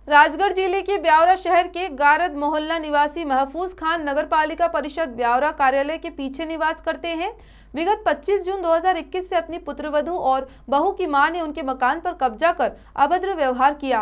राजगढ़ जिले के ब्यावरा शहर के गारद मोहल्ला निवासी महफूज खान नगरपालिका परिषद ब्यावरा कार्यालय के पीछे निवास करते हैं। विगत 25 जून 2021 से अपनी पुत्रवधू और बहू की मां ने उनके मकान पर कब्जा कर अभद्र व्यवहार किया।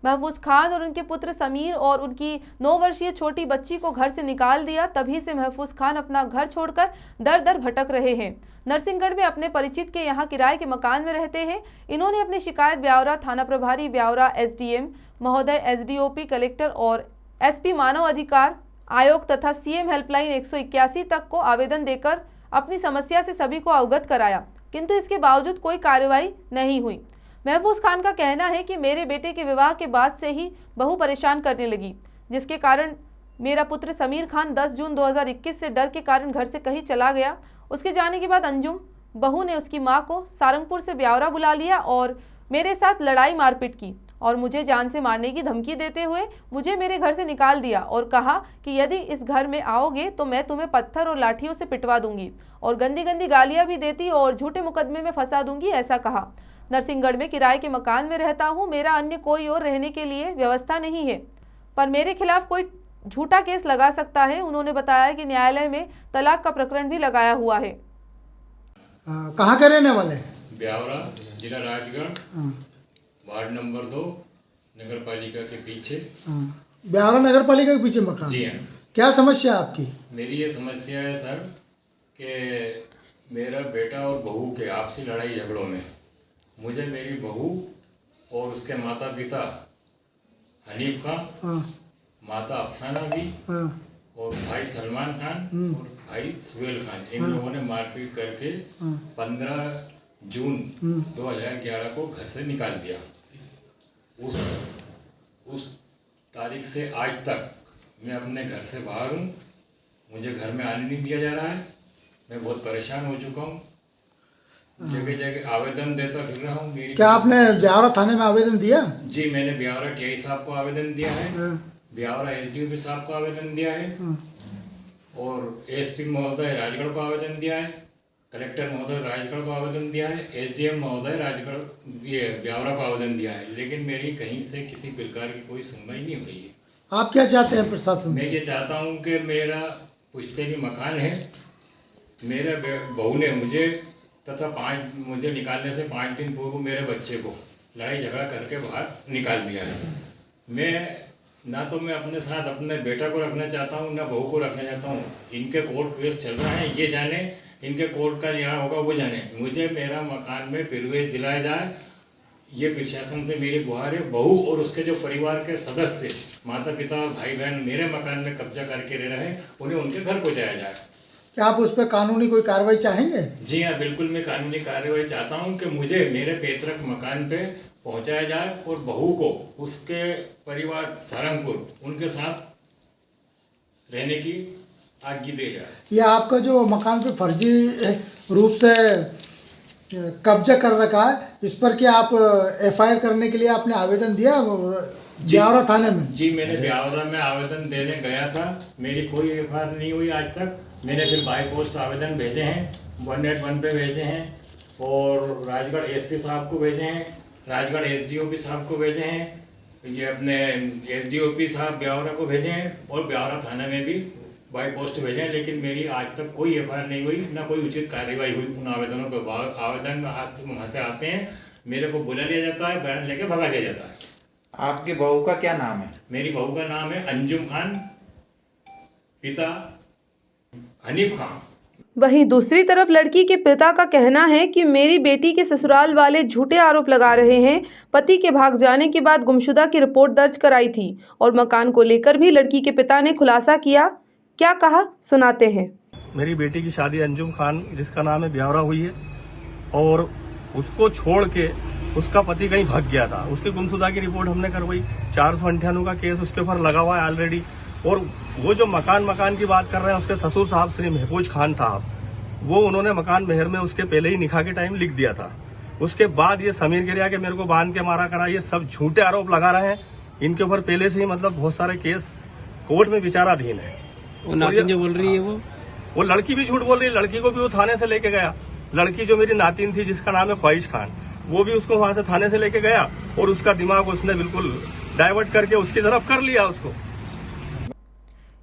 महफूज खान और उनके पुत्र समीर और उनकी 9 वर्षीय छोटी बच्ची को घर से निकाल दिया। तभी से महफूज खान अपना घर छोड़कर दर दर भटक रहे हैं। नरसिंहगढ़ में अपने परिचित के यहाँ किराए के मकान में रहते हैं। इन्होंने अपनी शिकायत ब्यावरा थाना प्रभारी ब्यावरा एसडीएम महोदय, एसडीओपी कलेक्टर और एसपी मानव अधिकार आयोग तथा सीएम हेल्पलाइन 181 तक को आवेदन देकर अपनी समस्या से सभी को अवगत कराया, किंतु इसके बावजूद कोई कार्रवाई नहीं हुई। महफूज खान का कहना है कि मेरे बेटे के विवाह के बाद से ही बहू परेशान करने लगी, जिसके कारण मेरा पुत्र समीर खान 10 जून 2021 से डर के कारण घर से कहीं चला गया। उसके जाने के बाद अंजुम बहू ने उसकी मां को सारंगपुर से ब्यावरा बुला लिया और मेरे साथ लड़ाई मारपीट की और मुझे जान से मारने की धमकी देते हुए मुझे मेरे घर से निकाल दिया और कहा कि यदि इस घर में आओगे तो मैं तुम्हें पत्थर और लाठियों से पिटवा दूंगी और गंदी गंदी गालियां भी देती और झूठे मुकदमे में फंसा दूंगी, ऐसा कहा। नरसिंहगढ़ में किराए के मकान में रहता हूं। मेरा अन्य कोई और रहने के लिए व्यवस्था नहीं है, पर मेरे खिलाफ कोई झूठा केस लगा सकता है। उन्होंने बताया कि न्यायालय में तलाक का प्रकरण भी लगाया हुआ है। कहाँ के रहने वाले? ब्यावरा, जिला राजगढ़, वार्ड नंबर 2, नगर पालिका के पीछे। ब्यावरा नगर पालिका के पीछे मकान? जी हाँ। क्या समस्या है आपकी? मेरी ये समस्या है सर कि मेरा बेटा और बहू के आपसी लड़ाई झगड़ों में मुझे मेरी बहू और उसके माता पिता हनीफ खान, माता अफसाना भी और भाई सलमान खान और भाई सुहेल खान, इन लोगों ने मारपीट करके 15 जून 2011 को घर से निकाल दिया। उस तारीख से आज तक मैं अपने घर से बाहर हूँ। मुझे घर में आने नहीं दिया जा रहा है। मैं बहुत परेशान हो चुका हूँ। जगह जगह आवेदन देता फिर रहा हूँ। क्या आपने ब्यावरा थाने में आवेदन दिया? जी, मैंने ब्यावरा टीआई साहब को आवेदन दिया है, ब्यावरा एसडीओपी साहब को आवेदन दिया है और एसपी महोदय राजगढ़ को आवेदन दिया है, कलेक्टर महोदय राजगढ़ को आवेदन दिया है, एसडीएम महोदय राजगढ़ ये ब्यावरा को आवेदन दिया है, लेकिन मेरी कहीं से किसी प्रकार की कोई सुनवाई नहीं हो रही है। आप क्या चाहते हैं प्रशासन? मैं ये चाहता हूँ कि मेरा पुश्तैनी मकान है, मेरे बहू ने मुझे तथा मुझे निकालने से 5 दिन पूर्व मेरे बच्चे को लड़ाई झगड़ा करके बाहर निकाल दिया है। मैं अपने साथ अपने बेटा को रखना चाहता हूँ, ना बहू को रखना चाहता हूँ। इनके कोर्ट केस चल रहा है, ये जाने, इनके कोर्ट का यहाँ होगा वो जाने। मुझे मेरा मकान में प्रवेश दिलाया जाए, ये प्रशासन से मेरी गुहार है। बहू और उसके जो परिवार के सदस्य, माता पिता और भाई बहन मेरे मकान में कब्जा करके रह रहे हैं, उन्हें उनके घर पहुँचाया जाए। क्या आप उस पर कानूनी कोई कार्रवाई चाहेंगे? जी हाँ, बिल्कुल मैं कानूनी कार्रवाई चाहता हूँ कि मुझे मेरे पैतृक मकान पे पहुँचाया जाए और बहू को उसके परिवार सारंगपुर उनके साथ रहने की आज्ञा दी जाए। ये आपका जो मकान पे फर्जी रूप से कब्जा कर रखा है, इस पर क्या आप एफआईआर करने के लिए आपने आवेदन दिया ब्यावरा थाने में? जी, मैंने ब्यावरा में आवेदन देने गया था। मेरी कोई एफआईआर नहीं हुई आज तक। मैंने फिर बाई पोस्ट आवेदन भेजे हैं, 181 पे भेजे हैं और राजगढ़ एसपी साहब को भेजे हैं, राजगढ़ एसडीओपी साहब को भेजे हैं, ये अपने एसडीओपी साहब ब्यावरा को भेजे हैं और ब्यावरा थाने में भी बाई पोस्ट भेजे हैं, लेकिन मेरी आज तक कोई एफआईआर नहीं हुई, ना कोई उचित कार्रवाई हुई उन आवेदनों पर। आवेदन वहाँ से आते हैं, मेरे को बुला लिया जाता है, बयान लेके भगा दिया जाता है। आपकी बहू का क्या नाम है? मेरी बहू का नाम है अंजुम खान, पिता हनीफ खान। वहीं दूसरी तरफ लड़की के पिता का कहना है कि मेरी बेटी के ससुराल वाले झूठे आरोप लगा रहे हैं। पति के भाग जाने के बाद गुमशुदा की रिपोर्ट दर्ज कराई थी और मकान को लेकर भी लड़की के पिता ने खुलासा किया। क्या कहा, सुनाते हैं। मेरी बेटी की शादी अंजुम खान, जिसका नाम है ब्यावरा, हुई है और उसको छोड़ के उसका पति कहीं भाग गया था। उसकी गुमशुदा की रिपोर्ट हमने करवाई, 498 का केस उसके ऊपर लगा हुआ है ऑलरेडी। और वो जो मकान की बात कर रहे हैं, उसके ससुर साहब श्री महफूज खान साहब, वो उन्होंने मकान मेहर में उसके पहले ही निकाह के टाइम लिख दिया था। उसके बाद ये समीर गिरिया के मेरे को बांध के मारा करा, ये सब झूठे आरोप लगा रहे हैं। इनके ऊपर पहले से ही बहुत सारे केस कोर्ट में विचाराधीन है। वो नातिन जो बोल रही है वो लड़की भी झूठ बोल रही है। लड़की को भी वो थाने से लेके गया। लड़की जो मेरी नातिन थी, जिसका नाम है ख्वाहिश खान, वो भी उसको वहां से थाने से लेके गया और उसका दिमाग उसने बिल्कुल डाइवर्ट करके उसकी तरफ कर लिया उसको।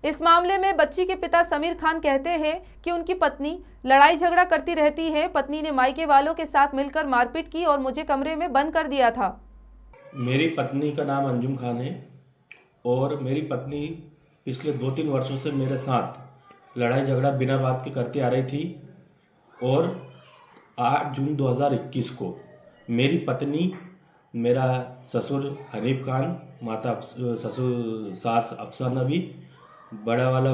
इस मामले में बच्ची के पिता समीर खान कहते हैं कि उनकी पत्नी लड़ाई झगड़ा करती रहती है। पत्नी ने मायके वालों के साथ मिलकर मारपीट की और मुझे कमरे में बंद कर दिया था। मेरी पत्नी का नाम अंजुम खान है और मेरी पत्नी पिछले 2-3 वर्षों से मेरे साथ लड़ाई झगड़ा बिना बात के करती आ रही थी और 8 जून 2021 को मेरी पत्नी, मेरा ससुर हनीफ खान, माता ससुर सास अफसा नबी, बड़ा वाला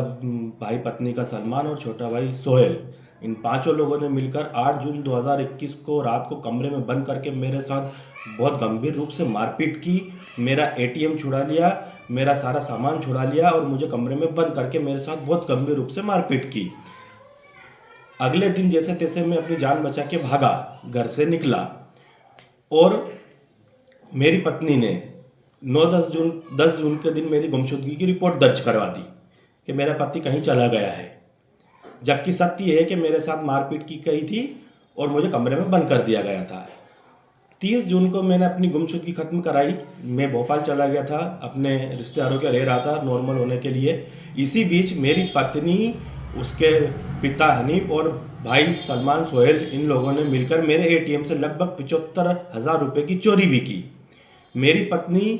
भाई पत्नी का सलमान और छोटा भाई सोहेल, इन 5 लोगों ने मिलकर 8 जून 2021 को रात को कमरे में बंद करके मेरे साथ बहुत गंभीर रूप से मारपीट की। मेरा ATM छुड़ा लिया, मेरा सारा सामान छुड़ा लिया और मुझे कमरे में बंद करके मेरे साथ बहुत गंभीर रूप से मारपीट की। अगले दिन जैसे तैसे मैं अपनी जान बचा के भागा, घर से निकला और मेरी पत्नी ने 10 जून के दिन मेरी गुमशुदगी की रिपोर्ट दर्ज करवा दी कि मेरा पति कहीं चला गया है, जबकि सत्य है कि मेरे साथ मारपीट की गई थी और मुझे कमरे में बंद कर दिया गया था। 30 जून को मैंने अपनी गुमशुदगी खत्म कराई। मैं भोपाल चला गया था, अपने रिश्तेदारों के रह रहा था नॉर्मल होने के लिए। इसी बीच मेरी पत्नी, उसके पिता हनीफ और भाई सलमान सोहेल, इन लोगों ने मिलकर मेरे ATM से लगभग 75,000 रुपये की चोरी भी की। मेरी पत्नी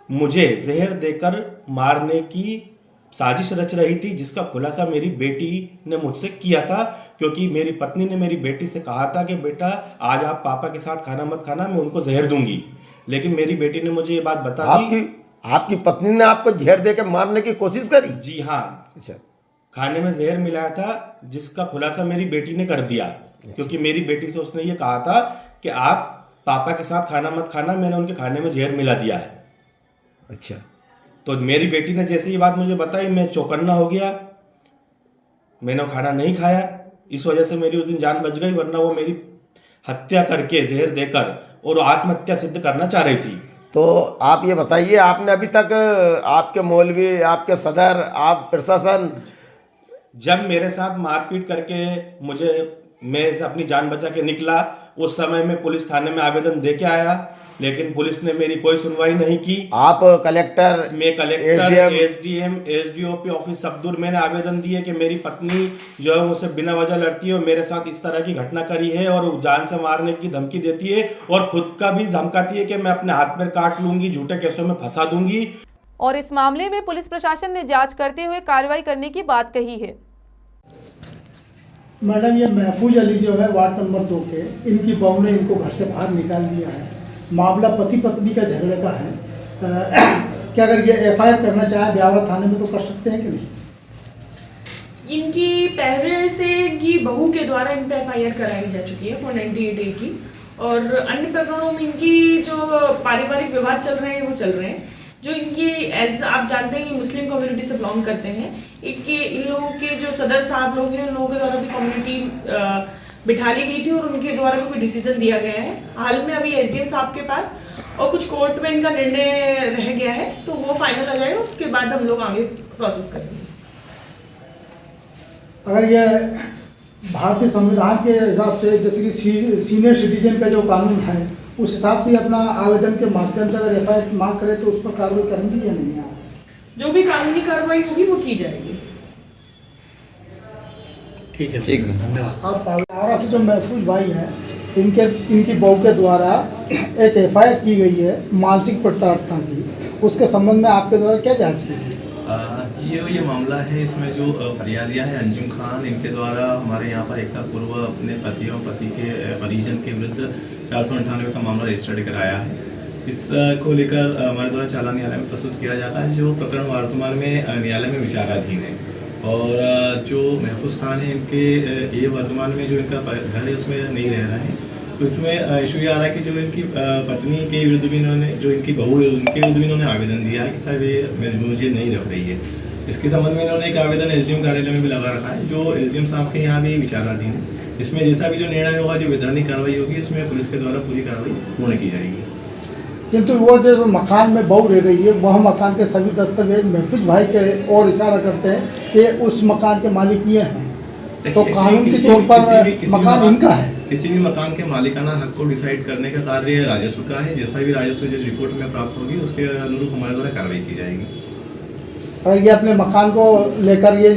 मुझे जहर देकर मारने की साजिश रच रही थी, जिसका खुलासा मेरी बेटी ने मुझसे किया था, क्योंकि मेरी पत्नी ने मेरी बेटी से कहा था कि बेटा आज आप पापा के साथ खाना मत खाना, मैं उनको जहर दूंगी। लेकिन मेरी बेटी ने मुझे ये बात बता दी। आपकी पत्नी ने आपको जहर देकर मारने की कोशिश करी? जी हाँ, अच्छा। खाने में जहर मिलाया था, जिसका खुलासा मेरी बेटी ने कर दिया। क्योंकि मेरी बेटी से उसने ये कहा था कि आप पापा के साथ खाना मत खाना, मैंने उनके खाने में जहर मिला दिया है। अच्छा। तो मेरी बेटी ने जैसे ये बात मुझे बताई, मैं चौकन्ना हो गया, मैंने खाना नहीं खाया। इस वजह से मेरी उस दिन जान बच गई, वरना वो मेरी हत्या करके जहर देकर और आत्महत्या सिद्ध करना चाह रही थी। तो आप ये बताइए, आपने अभी तक आपके मौलवी, आपके सदर, आप प्रशासन, जब मेरे साथ मारपीट करके मैं अपनी जान बचा के निकला, उस समय मैं पुलिस थाने में आवेदन दे के आया, लेकिन पुलिस ने मेरी कोई सुनवाई नहीं की। आप कलेक्टर, मैं कलेक्टर, SDM, SDOP ऑफिस सब दूर मैंने आवेदन दिए कि मेरी पत्नी जो है मुझसे बिना वजह लड़ती है और मेरे साथ इस तरह की घटना करी है और जान से मारने की धमकी देती है और खुद का भी धमकाती है कि मैं अपने हाथ पैर काट लूंगी, झूठे केसों में फंसा दूंगी। और इस मामले में पुलिस प्रशासन ने जांच करते हुए कार्रवाई करने की बात कही है। मैडम, ये महफूज अली जो है वार्ड नंबर 2 के, इनकी बहू ने इनको घर से बाहर निकाल दिया है। मामला पति पत्नी का झगड़े का है। क्या अगर ये FIR करना चाहे ब्यावरा थाने में तो कर सकते हैं कि नहीं? इनकी पहले से इनकी बहू के द्वारा इन पर FIR कराई जा चुकी है 498A की, और अन्य प्रकरणों में इनकी जो पारिवारिक विवाद चल रहे हैं वो चल रहे हैं। जो इनकी एज आप जानते हैं मुस्लिम कम्युनिटी से बिलोंग करते हैं, इन लोगों के जो सदर साहब लोग हैं, उन लोगों के द्वारा भी कम्युनिटी बिठा ली गई थी और उनके द्वारा भी कोई डिसीजन दिया गया है। हाल में अभी SDM साहब के पास और कुछ कोर्ट में इनका निर्णय रह गया है, तो वो फाइनल आ जाएगा, उसके बाद हम लोग आगे प्रोसेस करेंगे। अगर ये भारतीय संविधान के हिसाब से, जैसे कि सीनियर सिटीजन का जो कानून है, उस हिसाब से अपना आवेदन के माध्यम से अगर FIR मांग करे तो उस पर कार्रवाई करेंगी या नहीं? जो भी कानूनी कार्रवाई होगी वो की जाएगी। ठीक है, धन्यवाद। आप ब्यावरा से जो महफूज भाई हैं, इनकी बहू के द्वारा एक FIR की गई है मानसिक प्रताड़ना की, उसके संबंध में आपके द्वारा क्या जांच की गई? ये मामला है, इसमें जो फरियादिया है अंजुम खान, इनके द्वारा हमारे यहाँ पर 1 साल पूर्व अपने पति और पति के परिजन के विरुद्ध 498 का मामला रजिस्टर्ड कराया है। इसको लेकर हमारे द्वारा चालान न्यायालय में प्रस्तुत किया जाता है, जो प्रकरण वर्तमान में न्यायालय में विचाराधीन है। और जो महफूज खान है, इनके ये वर्तमान में जो इनका घर है उसमें नहीं रह रहे हैं। तो इसमें इशू ये आ रहा है कि जो इनकी पत्नी के विरुद्ध भी इन्होंने, जो इनकी बहू है उनके विरुद्ध भी इन्होंने आवेदन दिया है कि साहब ये मुझे नहीं रख रही है। इसके संबंध में इन्होंने एक आवेदन SDM कार्यालय में भी लगा रखा है, जो SDM साहब के यहाँ भी विचाराधीन है। इसमें जैसा भी जो निर्णय होगा, जो वैधानिक कार्रवाई होगी, उसमें पुलिस के द्वारा पूरी कार्रवाई पूर्ण की जाएगी। किंतु वो जो मकान में बहू रह रही है, वह मकान के सभी दस्तावेज महफूज भाई के और इशारा करते हैं कि उस मकान के मालिक ये हैं, तो कानून के तौर पर मकान इनका है। किसी भी मकान के मालिकाना हक को डिसाइड करने का कार्य राजस्व का है। जैसा भी राजस्व जो रिपोर्ट में प्राप्त होगी उसके अनुरूप हमारे द्वारा कार्रवाई की जाएगी। अगर ये अपने मकान को लेकर ये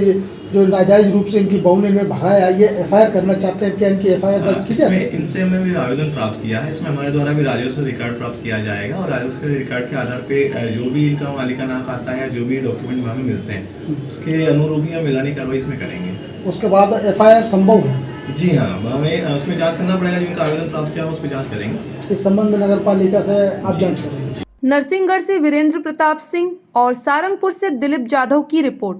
जो नाजायज रूप से इनकी बहू ने इन्हें भगाया, ये एफआईआर करना चाहते हैं, क्या इनकी एफआईआर दर्ज की जाए? इनसे हमें भी आवेदन प्राप्त किया है। इसमें हमारे द्वारा भी राजस्व रिकॉर्ड प्राप्त किया जाएगा और राजस्व के रिकॉर्ड के आधार पे जो भी इनका मालिकाना हक आता है या जो भी डॉक्यूमेंट हमें मिलते हैं उसके अनुरूप ही हम मैदानी कार्रवाई इसमें करेंगे। उसके बाद एफआईआर संभव है? जी हाँ, हमें उसमें जांच करना पड़ेगा। जो इनका आवेदन प्राप्त किया उस पर जाँच करेंगे। इस संबंध में नगर पालिका से आप जाँच करेंगे? नरसिंहगढ़ से वीरेंद्र प्रताप सिंह और सारंगपुर से दिलीप जाधव की रिपोर्ट।